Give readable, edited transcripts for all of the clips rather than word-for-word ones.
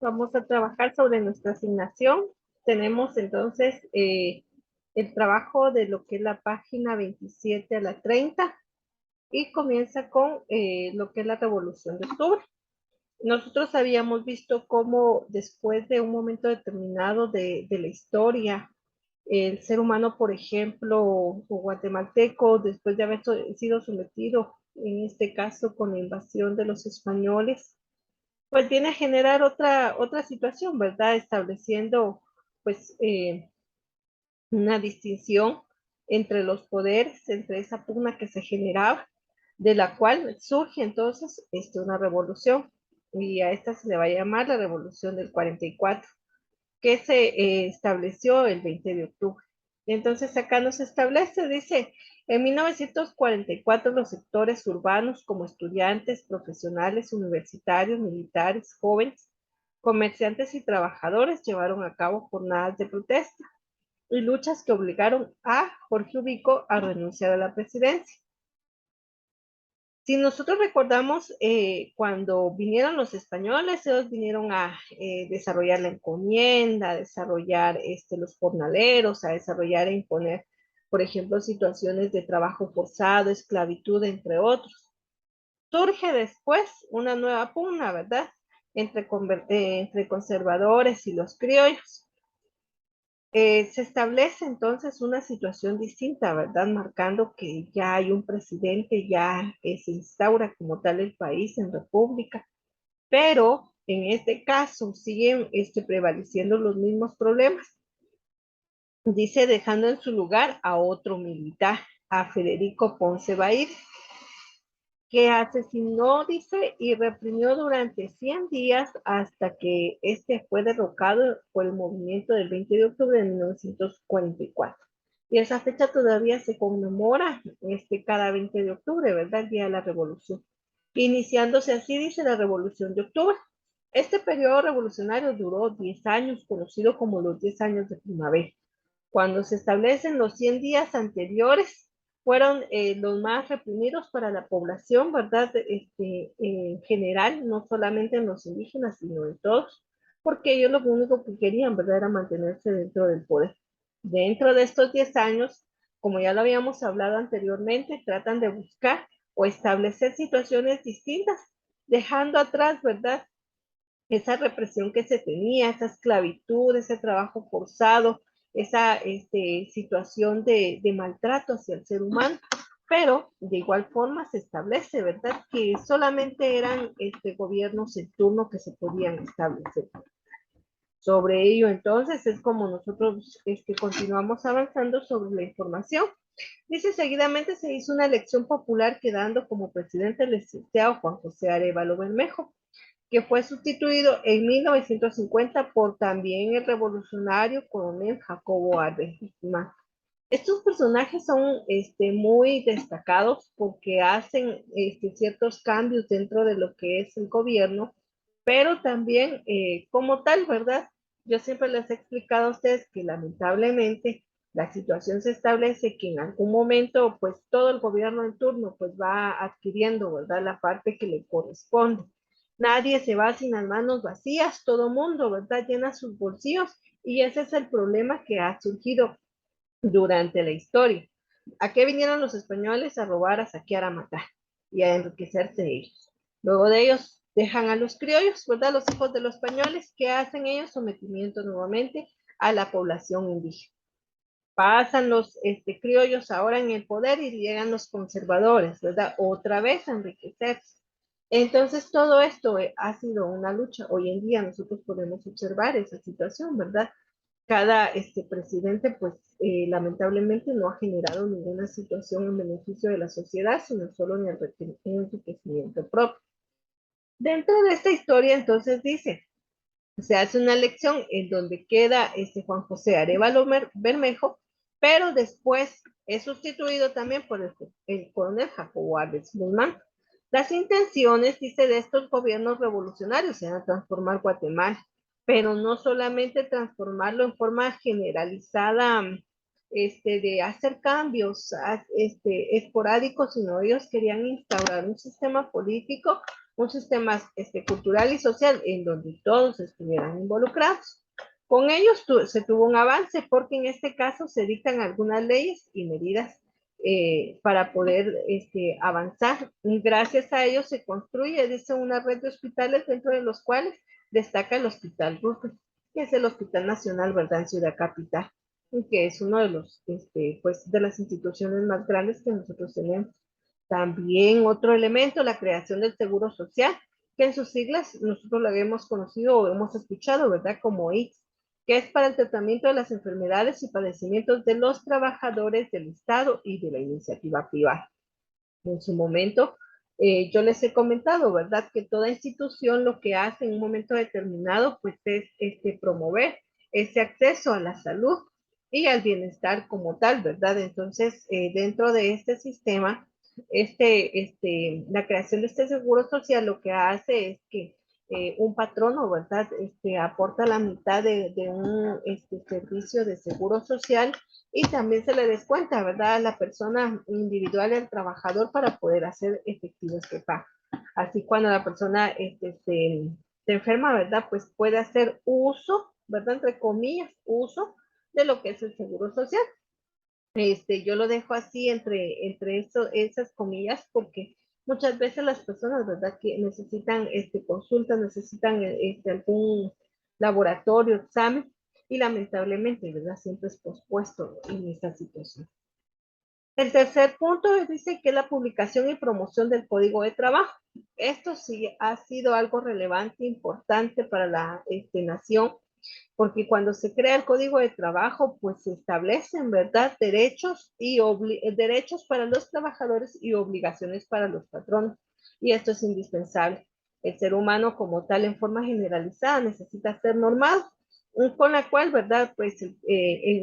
Vamos a trabajar sobre nuestra asignación. Tenemos entonces el trabajo de lo que es la página 27 a la 30 y comienza con lo que es la Revolución de Octubre. Nosotros habíamos visto cómo después de un momento determinado de la historia, el ser humano, por ejemplo, o guatemalteco, después de haber sido sometido, en este caso con la invasión de los españoles, pues viene a generar otra situación, ¿verdad? Estableciendo pues una distinción entre los poderes, entre esa pugna que se generaba, de la cual surge entonces una revolución, y a esta se le va a llamar la Revolución del 44, que se estableció el 20 de octubre. Entonces acá nos establece, dice, en 1944 los sectores urbanos como estudiantes, profesionales, universitarios, militares, jóvenes, comerciantes y trabajadores llevaron a cabo jornadas de protesta y luchas que obligaron a Jorge Ubico a renunciar a la presidencia. Si nosotros recordamos, cuando vinieron los españoles, ellos vinieron a desarrollar la encomienda, a desarrollar los jornaleros, a desarrollar e imponer, por ejemplo, situaciones de trabajo forzado, esclavitud, entre otros. Surge después una nueva pugna, ¿verdad? Entre conservadores y los criollos. Se establece entonces una situación distinta, ¿verdad? Marcando que ya hay un presidente, ya se instaura como tal el país en república, pero en este caso siguen prevaleciendo los mismos problemas. Dice, dejando en su lugar a otro militar, a Federico Ponce Bair, que asesinó, dice, y reprimió durante 100 días hasta que fue derrocado por el movimiento del 20 de octubre de 1944. Y esa fecha todavía se conmemora cada 20 de octubre, ¿verdad? El Día de la Revolución. Iniciándose así, dice, la Revolución de Octubre. Este periodo revolucionario duró 10 años, conocido como los 10 años de primavera. Cuando se establecen los 100 días anteriores, fueron los más reprimidos para la población, ¿verdad? En general, no solamente en los indígenas, sino en todos, porque ellos lo único que querían, ¿verdad?, era mantenerse dentro del poder. Dentro de estos 10 años, como ya lo habíamos hablado anteriormente, tratan de buscar o establecer situaciones distintas, dejando atrás, ¿verdad?, esa represión que se tenía, esa esclavitud, ese trabajo forzado, esa situación de maltrato hacia el ser humano, pero de igual forma se establece, ¿verdad?, que solamente eran gobiernos en turno que se podían establecer. Sobre ello, entonces, es como nosotros continuamos avanzando sobre la información. Dice, seguidamente se hizo una elección popular quedando como presidente el licenciado Juan José Arevalo Bermejo, que fue sustituido en 1950 por también el revolucionario coronel Jacobo Arbenz. Estos personajes son muy destacados porque hacen ciertos cambios dentro de lo que es el gobierno, pero también como tal, ¿verdad? Yo siempre les he explicado a ustedes que lamentablemente la situación se establece que en algún momento pues todo el gobierno en turno pues va adquiriendo, ¿verdad?, la parte que le corresponde. Nadie se va sin las manos vacías, todo mundo, ¿verdad?, llena sus bolsillos, y ese es el problema que ha surgido durante la historia. ¿A qué vinieron los españoles? A robar, a saquear, a matar y a enriquecerse ellos. Luego de ellos dejan a los criollos, ¿verdad? Los hijos de los españoles. ¿Qué hacen ellos? Sometimiento nuevamente a la población indígena. Pasan los criollos ahora en el poder y llegan los conservadores, ¿verdad? Otra vez a enriquecerse. Entonces todo esto ha sido una lucha. Hoy en día nosotros podemos observar esa situación, ¿verdad? Cada presidente, pues lamentablemente no ha generado ninguna situación en beneficio de la sociedad, sino solo en el enriquecimiento propio. Dentro de esta historia, entonces dice, se hace una elección en donde queda Juan José Arevalo Bermejo, pero después es sustituido también por el coronel Jacobo Arbenz Guzmán. Las intenciones, dice, de estos gobiernos revolucionarios eran transformar Guatemala, pero no solamente transformarlo en forma generalizada, de hacer cambios esporádicos, sino ellos querían instaurar un sistema político un sistema cultural y social en donde todos estuvieran involucrados. Con ellos se tuvo un avance porque en este caso se dictan algunas leyes y medidas para poder avanzar. Y gracias a ello se construye, dice, una red de hospitales dentro de los cuales destaca el Hospital Roosevelt, que es el Hospital Nacional, ¿verdad?, en Ciudad Capital, que es uno de los, pues, de las instituciones más grandes que nosotros tenemos. También otro elemento, la creación del Seguro Social, que en sus siglas nosotros lo habíamos conocido o hemos escuchado, ¿verdad?, como IX, que es para el tratamiento de las enfermedades y padecimientos de los trabajadores del Estado y de la iniciativa privada. En su momento, yo les he comentado, ¿verdad?, que toda institución lo que hace en un momento determinado, pues es promover ese acceso a la salud y al bienestar como tal, ¿verdad? Entonces, dentro de este sistema, la creación de este seguro social lo que hace es que un patrono, ¿verdad?, aporta la mitad de un servicio de seguro social y también se le descuenta, ¿verdad?, a la persona individual, al trabajador, para poder hacer efectivo este pago. Así cuando la persona se enferma, ¿verdad?, pues puede hacer uso, ¿verdad?, entre comillas, uso de lo que es el seguro social. Yo lo dejo así entre esas comillas porque muchas veces las personas, ¿verdad?, que necesitan consultas, necesitan algún laboratorio, examen, y lamentablemente, ¿verdad?, siempre es pospuesto en esta situación. El tercer punto dice que es la publicación y promoción del Código de Trabajo. Esto sí ha sido algo relevante, importante para la nación, porque cuando se crea el Código de Trabajo, pues se establecen, ¿verdad?, derechos para los trabajadores y obligaciones para los patronos. Y esto es indispensable. El ser humano como tal, en forma generalizada, necesita ser normado, con la cual, ¿verdad?, pues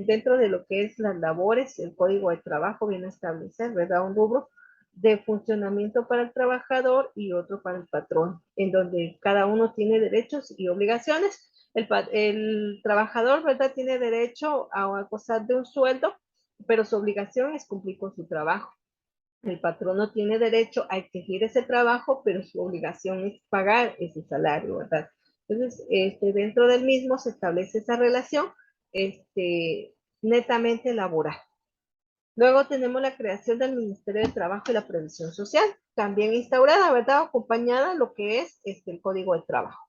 dentro de lo que es las labores, el Código de Trabajo viene a establecer, ¿verdad?, un rubro de funcionamiento para el trabajador y otro para el patrón, en donde cada uno tiene derechos y obligaciones. El trabajador, ¿verdad?, tiene derecho a gozar de un sueldo, pero su obligación es cumplir con su trabajo. El patrono tiene derecho a exigir ese trabajo, pero su obligación es pagar ese salario, ¿verdad? Entonces, dentro del mismo se establece esa relación netamente laboral. Luego tenemos la creación del Ministerio de Trabajo y la Previsión Social, también instaurada, ¿verdad?, acompañada de lo que es el Código de Trabajo.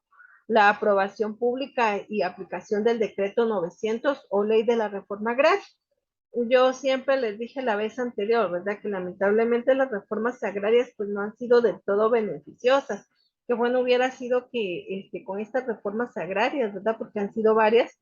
La aprobación pública y aplicación del decreto 900 o ley de la reforma agraria. Yo siempre les dije la vez anterior, ¿verdad?, que lamentablemente las reformas agrarias pues no han sido del todo beneficiosas. Qué bueno hubiera sido que con estas reformas agrarias, ¿verdad?, porque han sido varias,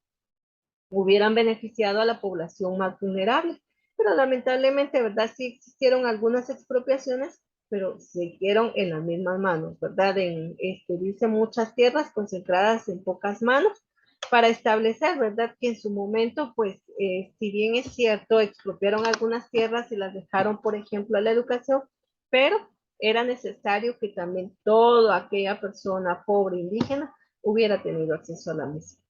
hubieran beneficiado a la población más vulnerable. Pero lamentablemente, ¿verdad?, sí existieron algunas expropiaciones, pero siguieron en las mismas manos, ¿verdad? Dice muchas tierras concentradas en pocas manos para establecer, ¿verdad?, que en su momento, pues, si bien es cierto, expropiaron algunas tierras y las dejaron, por ejemplo, a la educación, pero era necesario que también toda aquella persona pobre indígena hubiera tenido acceso a la misma.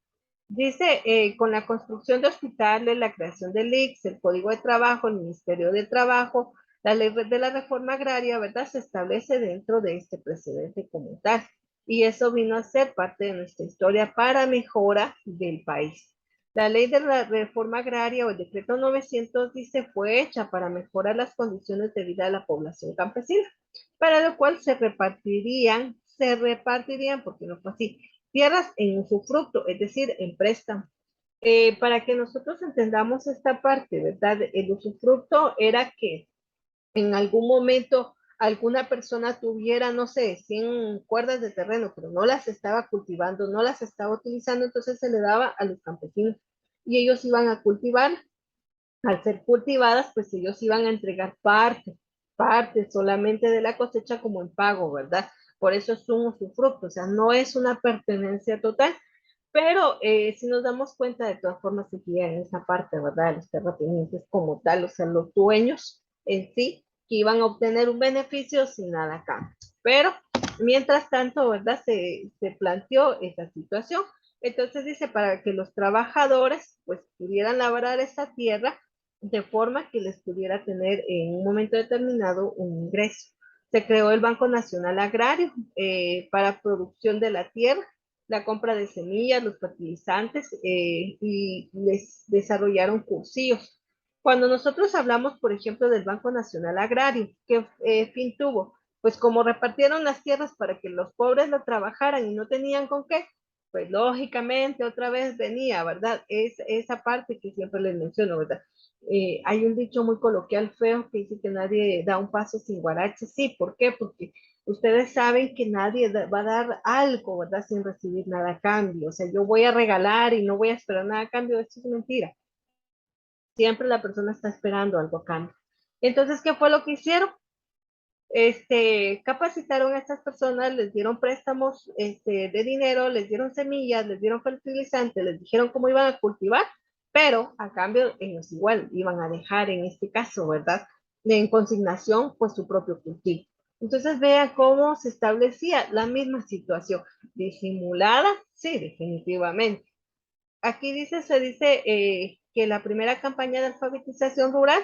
Dice, con la construcción de hospitales, la creación del ICS, el Código de Trabajo, el Ministerio de Trabajo, la ley de la reforma agraria, ¿verdad?, se establece dentro de este precedente como tal. Y eso vino a ser parte de nuestra historia para mejora del país. La ley de la reforma agraria o el decreto 900 dice fue hecha para mejorar las condiciones de vida de la población campesina, para lo cual se repartirían, porque no fue así, tierras en usufructo, es decir, en préstamo. Para que nosotros entendamos esta parte, ¿verdad? El usufructo era que en algún momento alguna persona tuviera, no sé, 100 cuerdas de terreno, pero no las estaba cultivando, no las estaba utilizando, entonces se le daba a los campesinos y ellos iban a cultivar. Al ser cultivadas, pues ellos iban a entregar parte solamente de la cosecha como en pago, ¿verdad? Por eso es un usufructo, o sea, no es una pertenencia total, pero si nos damos cuenta, de todas formas, seguía en esa parte, ¿verdad? Los terratenientes como tal, o sea, los dueños en sí, que iban a obtener un beneficio sin nada acá. Pero, mientras tanto, ¿verdad? Se planteó esa situación. Entonces dice, para que los trabajadores, pues, pudieran labrar esa tierra de forma que les pudiera tener en un momento determinado un ingreso. Se creó el Banco Nacional Agrario para producción de la tierra, la compra de semillas, los fertilizantes y les desarrollaron cursillos. Cuando nosotros hablamos, por ejemplo, del Banco Nacional Agrario, ¿qué fin tuvo? Pues como repartieron las tierras para que los pobres lo trabajaran y no tenían con qué, pues lógicamente otra vez venía, ¿verdad? Es esa parte que siempre les menciono, ¿verdad? Hay un dicho muy coloquial feo que dice que nadie da un paso sin guarache. Sí, ¿por qué? Porque ustedes saben que nadie va a dar algo, ¿verdad? Sin recibir nada a cambio. O sea, yo voy a regalar y no voy a esperar nada a cambio. Eso es mentira. Siempre la persona está esperando algo a cambio. Entonces, ¿qué fue lo que hicieron? Capacitaron a estas personas, les dieron préstamos de dinero, les dieron semillas, les dieron fertilizantes, les dijeron cómo iban a cultivar, pero a cambio ellos igual iban a dejar en este caso, ¿verdad? En consignación, pues su propio cultivo. Entonces vea cómo se establecía la misma situación, disimulada, sí, definitivamente. Aquí se dice que la primera campaña de alfabetización rural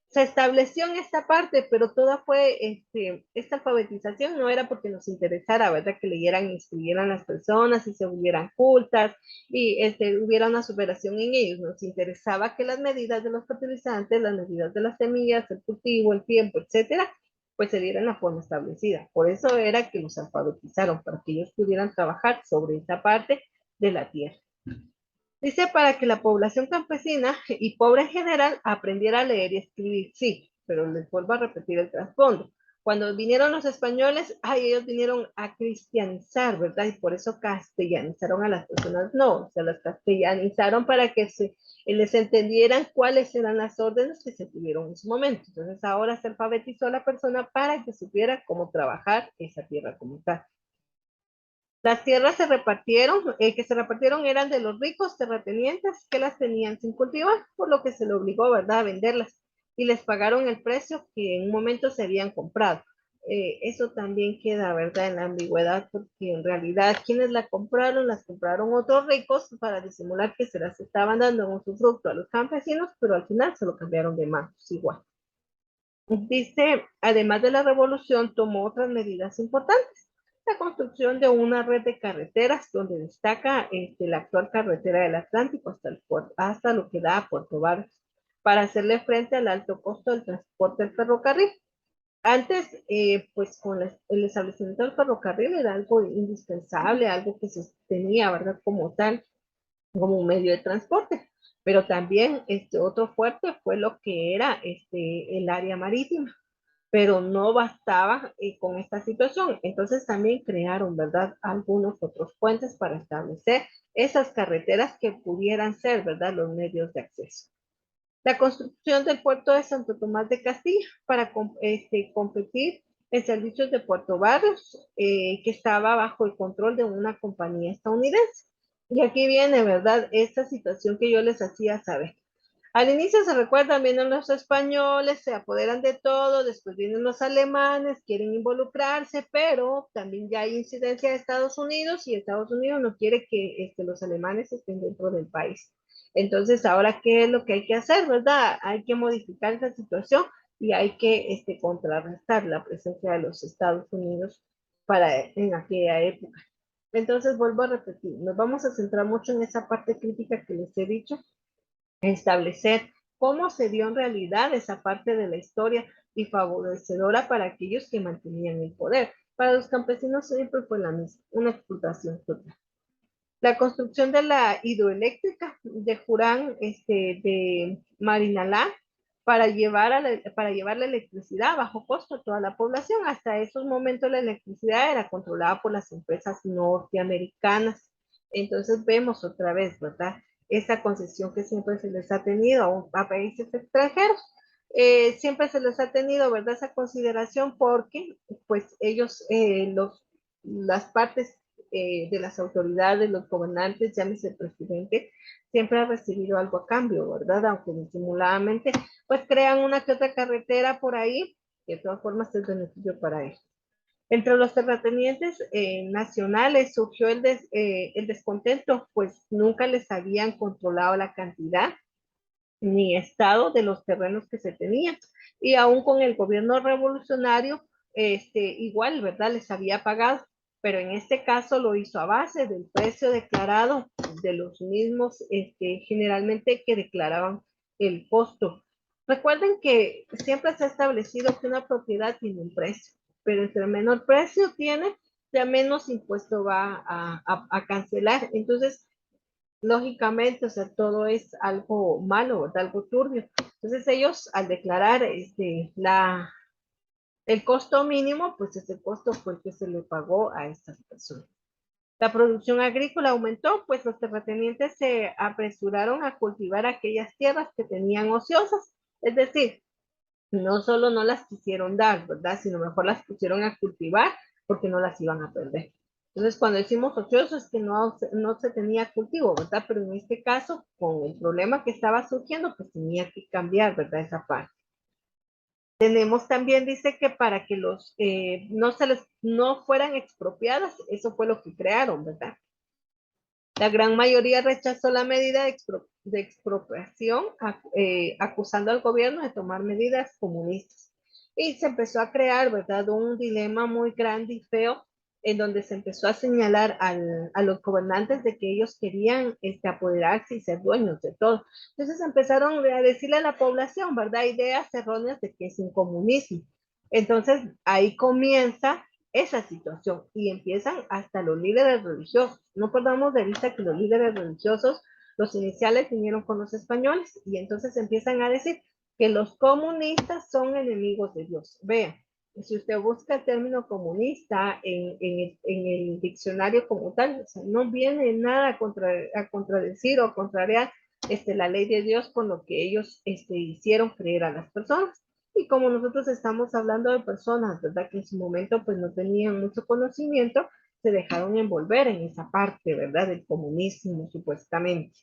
se estableció en esta parte, pero toda fue, esta alfabetización no era porque nos interesara, ¿verdad? Que leyeran y escribieran las personas y se volvieran cultas y hubiera una superación en ellos. Nos interesaba que las medidas de los fertilizantes, las medidas de las semillas, el cultivo, el tiempo, etcétera, pues se dieran la forma establecida. Por eso era que los alfabetizaron, para que ellos pudieran trabajar sobre esa parte de la tierra. Dice para que la población campesina y pobre en general aprendiera a leer y escribir, sí, pero les vuelvo a repetir el trasfondo. Cuando vinieron los españoles, ay, ellos vinieron a cristianizar, ¿verdad? Y por eso castellanizaron a las personas, no, se las castellanizaron para que les entendieran cuáles eran las órdenes que se tuvieron en su momento. Entonces ahora se alfabetizó a la persona para que supiera cómo trabajar esa tierra como tal. Las tierras que se repartieron eran de los ricos terratenientes que las tenían sin cultivar, por lo que se le obligó, ¿verdad?, a venderlas y les pagaron el precio que en un momento se habían comprado. Eso también queda, ¿verdad?, en la ambigüedad, porque en realidad quienes las compraron otros ricos para disimular que se las estaban dando en usufructo a los campesinos, pero al final se lo cambiaron de manos igual. Dice, además de la revolución, tomó otras medidas importantes. La construcción de una red de carreteras donde destaca la actual carretera del Atlántico hasta lo que da a Puerto Varas, para hacerle frente al alto costo del transporte del ferrocarril. Antes, pues con el establecimiento del ferrocarril era algo indispensable, algo que se tenía, ¿verdad? Como tal, como un medio de transporte. Pero también otro fuerte fue lo que era el área marítima, pero no bastaba con esta situación. Entonces también crearon, ¿verdad?, algunos otros puentes para establecer esas carreteras que pudieran ser, ¿verdad?, los medios de acceso. La construcción del puerto de Santo Tomás de Castilla para competir en servicios de Puerto Barrios, que estaba bajo el control de una compañía estadounidense. Y aquí viene, ¿verdad?, esta situación que yo les hacía saber. Al inicio se recuerdan, vienen los españoles, se apoderan de todo, después vienen los alemanes, quieren involucrarse, pero también ya hay incidencia de Estados Unidos y Estados Unidos no quiere que los alemanes estén dentro del país. Entonces, ahora, ¿qué es lo que hay que hacer, verdad? Hay que modificar esa situación y hay que contrarrestar la presencia de los Estados Unidos en aquella época. Entonces, vuelvo a repetir, nos vamos a centrar mucho en esa parte crítica que les he dicho, establecer cómo se dio en realidad esa parte de la historia y favorecedora para aquellos que mantenían el poder. Para los campesinos siempre fue la misma, una explotación total. La construcción de la hidroeléctrica de Jurán, de Marinalá, para llevar la electricidad a bajo costo a toda la población. Hasta esos momentos la electricidad era controlada por las empresas norteamericanas. Entonces vemos otra vez, ¿verdad?, esa concesión que siempre se les ha tenido a países extranjeros. Siempre se les ha tenido, ¿verdad?, esa consideración porque pues ellos, las partes de las autoridades, los gobernantes, llámese el presidente, siempre ha recibido algo a cambio, ¿verdad? Aunque disimuladamente, pues crean una que otra carretera por ahí, que de todas formas es beneficio para ellos. Entre los terratenientes nacionales surgió el descontento, pues nunca les habían controlado la cantidad ni estado de los terrenos que se tenían. Y aún con el gobierno revolucionario, igual, ¿verdad? Les había pagado, pero en este caso lo hizo a base del precio declarado de los mismos, generalmente que declaraban el costo. Recuerden que siempre se ha establecido que una propiedad tiene un precio, pero entre menor precio tiene, ya menos impuesto va a cancelar. Entonces, lógicamente, o sea, todo es algo malo, ¿verdad? Algo turbio. Entonces ellos al declarar el costo mínimo, pues ese costo fue el que se le pagó a estas personas. La producción agrícola aumentó, pues los terratenientes se apresuraron a cultivar aquellas tierras que tenían ociosas, es decir, no solo no las quisieron dar, ¿verdad? Sino mejor las pusieron a cultivar porque no las iban a perder. Entonces, cuando decimos ocioso es que no se tenía cultivo, ¿verdad? Pero en este caso, con el problema que estaba surgiendo, pues tenía que cambiar, ¿verdad? Esa parte. Tenemos también, dice que para que no fueran expropiadas, eso fue lo que crearon, ¿verdad? La gran mayoría rechazó la medida de expropiación, acusando al gobierno de tomar medidas comunistas. Y se empezó a crear, ¿verdad?, un dilema muy grande y feo, en donde se empezó a señalar a los gobernantes de que ellos querían apoderarse y ser dueños de todo. Entonces empezaron a decirle a la población, ¿verdad?, ideas erróneas de que es un comunismo. Entonces ahí comienza esa situación y empiezan hasta los líderes religiosos. No perdamos de vista que los líderes religiosos, los iniciales vinieron con los españoles y entonces empiezan a decir que los comunistas son enemigos de Dios. Vean, si usted busca el término comunista en el diccionario como tal, o sea, no viene nada a contradecir o contrariar la ley de Dios con lo que ellos hicieron creer a las personas. Y como nosotros estamos hablando de personas, ¿verdad? Que en su momento pues no tenían mucho conocimiento, se dejaron envolver en esa parte, ¿verdad? Del comunismo, supuestamente.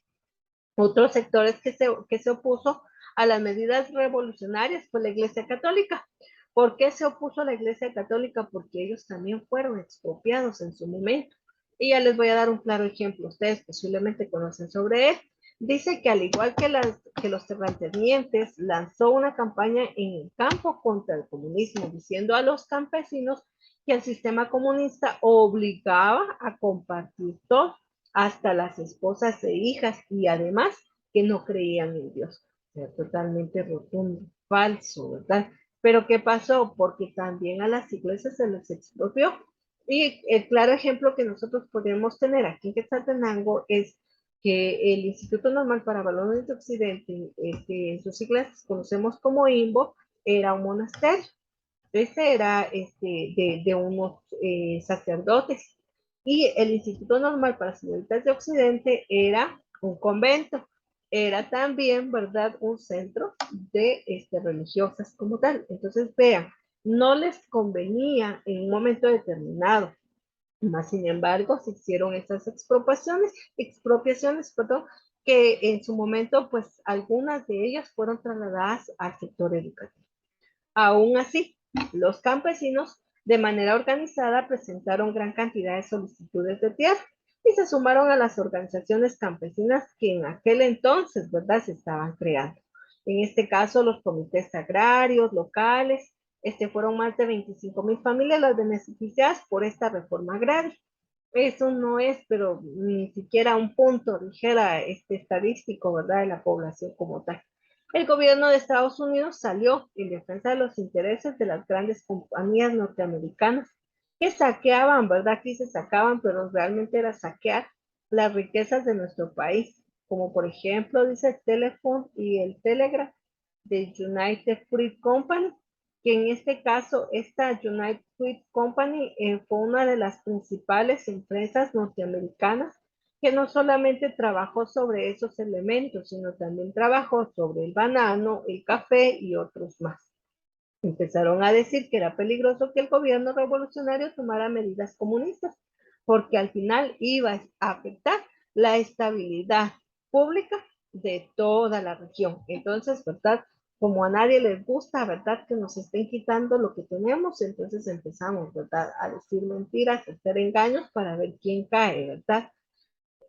Otros sectores que se opuso a las medidas revolucionarias fue la Iglesia Católica. ¿Por qué se opuso a la Iglesia Católica? Porque ellos también fueron expropiados en su momento. Y ya les voy a dar un claro ejemplo. Ustedes posiblemente conocen sobre él. Dice que al igual que los terratenientes, lanzó una campaña en el campo contra el comunismo, diciendo a los campesinos que el sistema comunista obligaba a compartir todo, hasta las esposas e hijas, y además que no creían en Dios. O sea, totalmente rotundo, falso, ¿verdad? Pero ¿qué pasó? Porque también a las iglesias se les expropió. Y el claro ejemplo que nosotros podemos tener aquí en Quetzaltenango es que el Instituto Normal para Balones de Occidente, en sus siglas conocemos como INBO, era un monasterio. Ese era de unos sacerdotes. Y el Instituto Normal para Señoritas de Occidente era un convento. Era también, ¿verdad?, un centro de religiosas como tal. Entonces, vean, no les convenía en un momento determinado. Más sin embargo, se hicieron estas expropiaciones, perdón, que en su momento, pues algunas de ellas fueron trasladadas al sector educativo. Aún así, los campesinos de manera organizada presentaron gran cantidad de solicitudes de tierra y se sumaron a las organizaciones campesinas que en aquel entonces, ¿verdad?, se estaban creando. En este caso, los comités agrarios locales, fueron más de 25,000 familias las beneficiadas por esta reforma agraria. Eso no es, pero ni siquiera un punto, dijera estadístico, ¿verdad?, de la población como tal. El gobierno de Estados Unidos salió en defensa de los intereses de las grandes compañías norteamericanas que saqueaban, ¿verdad? Aquí se sacaban, pero realmente era saquear las riquezas de nuestro país, como por ejemplo, dice el Telephone y el Telegraph de United Fruit Company, que en este caso esta United Fruit Company fue una de las principales empresas norteamericanas que no solamente trabajó sobre esos elementos, sino también trabajó sobre el banano, el café y otros más. Empezaron a decir que era peligroso que el gobierno revolucionario tomara medidas comunistas, porque al final iba a afectar la estabilidad pública de toda la región. Entonces, ¿verdad? Como a nadie les gusta, ¿verdad?, que nos estén quitando lo que tenemos, entonces empezamos, ¿verdad?, a decir mentiras, a hacer engaños para ver quién cae, ¿verdad?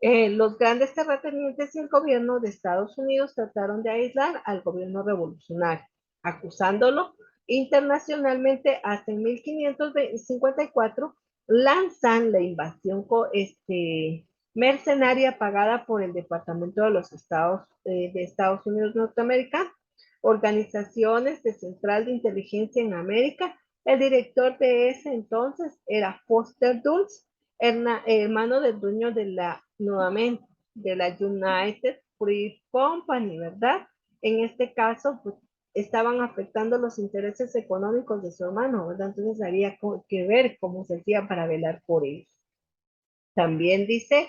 Los grandes terratenientes y el gobierno de Estados Unidos trataron de aislar al gobierno revolucionario, acusándolo Internacionalmente, hasta en 1554, lanzan la invasión mercenaria pagada por el Departamento de los de Estados Unidos Norteamérica, organizaciones de Central de Inteligencia en América. El director de ese entonces era Foster Dulles, hermano del dueño de nuevamente, de la United Fruit Company, ¿verdad? En este caso, pues, estaban afectando los intereses económicos de su hermano, ¿verdad? Entonces había que ver cómo se hacía para velar por ellos. También dice,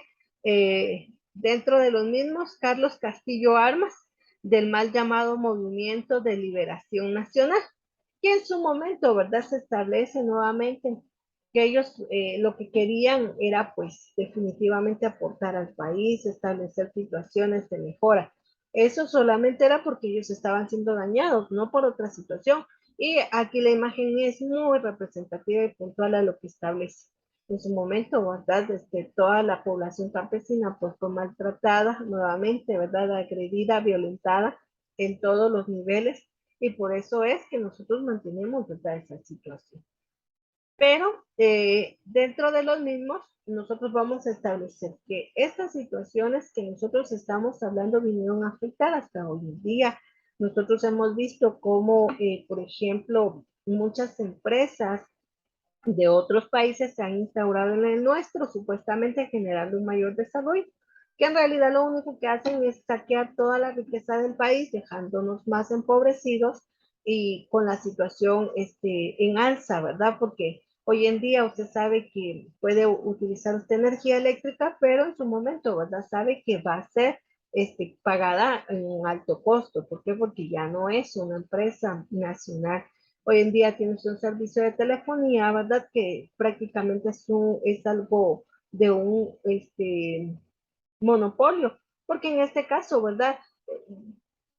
dentro de los mismos, Carlos Castillo Armas, del mal llamado Movimiento de Liberación Nacional, que en su momento, ¿verdad? Se establece nuevamente que ellos lo que querían era pues definitivamente aportar al país, establecer situaciones de mejora. Eso solamente era porque ellos estaban siendo dañados, no por otra situación. Y aquí la imagen es muy representativa y puntual a lo que establece. En su momento, ¿verdad? Toda la población campesina pues fue maltratada nuevamente, ¿verdad? Agredida, violentada en todos los niveles, y por eso es que nosotros mantenemos, ¿verdad? Esa situación. Pero dentro de los mismos, nosotros vamos a establecer que estas situaciones que nosotros estamos hablando vinieron a afectar hasta hoy en día. Nosotros hemos visto cómo, por ejemplo, muchas empresas de otros países se han instaurado en el nuestro, supuestamente generando un mayor desarrollo, que en realidad lo único que hacen es saquear toda la riqueza del país, dejándonos más empobrecidos y con la situación en alza, ¿verdad? Porque hoy en día usted sabe que puede utilizar usted energía eléctrica, pero en su momento, ¿verdad? Sabe que va a ser pagada en un alto costo. ¿Por qué? Porque ya no es una empresa nacional. Hoy en día tienes un servicio de telefonía, ¿verdad? Que prácticamente es algo de un monopolio, porque en este caso, ¿verdad?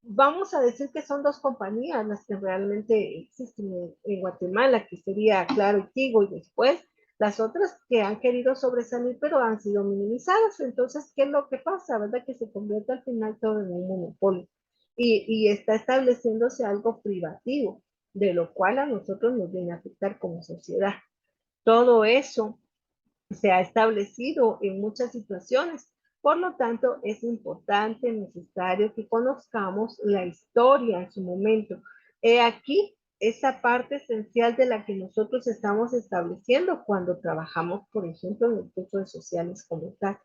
Vamos a decir que son dos compañías las que realmente existen en Guatemala, que sería Claro y Tigo, y después las otras que han querido sobresalir, pero han sido minimizadas. Entonces, ¿qué es lo que pasa, verdad? Que se convierte al final todo en un monopolio y está estableciéndose algo privativo, de lo cual a nosotros nos viene a afectar como sociedad. Todo eso se ha establecido en muchas situaciones. Por lo tanto, es importante, necesario que conozcamos la historia en su momento. He aquí esa parte esencial de la que nosotros estamos estableciendo cuando trabajamos, por ejemplo, en el curso de sociales como tal.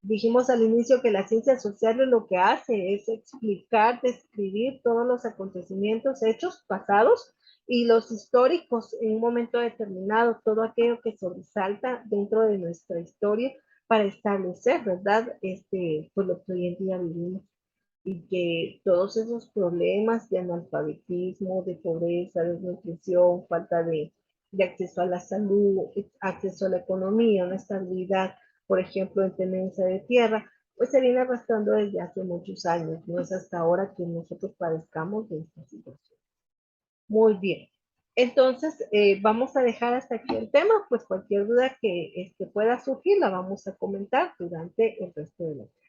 Dijimos al inicio que la ciencia social lo que hace es explicar, describir todos los acontecimientos, hechos pasados y los históricos en un momento determinado, todo aquello que sobresalta dentro de nuestra historia para establecer, ¿verdad? Pues lo que hoy en día vivimos y que todos esos problemas de analfabetismo, de pobreza, desnutrición, falta de acceso a la salud, acceso a la economía, una estabilidad, por ejemplo, en tenencia de tierra, pues se viene arrastrando desde hace muchos años, no es hasta ahora que nosotros padezcamos de esta situación. Muy bien. Entonces, vamos a dejar hasta aquí el tema, pues cualquier duda que pueda surgir la vamos a comentar durante el resto de la clase.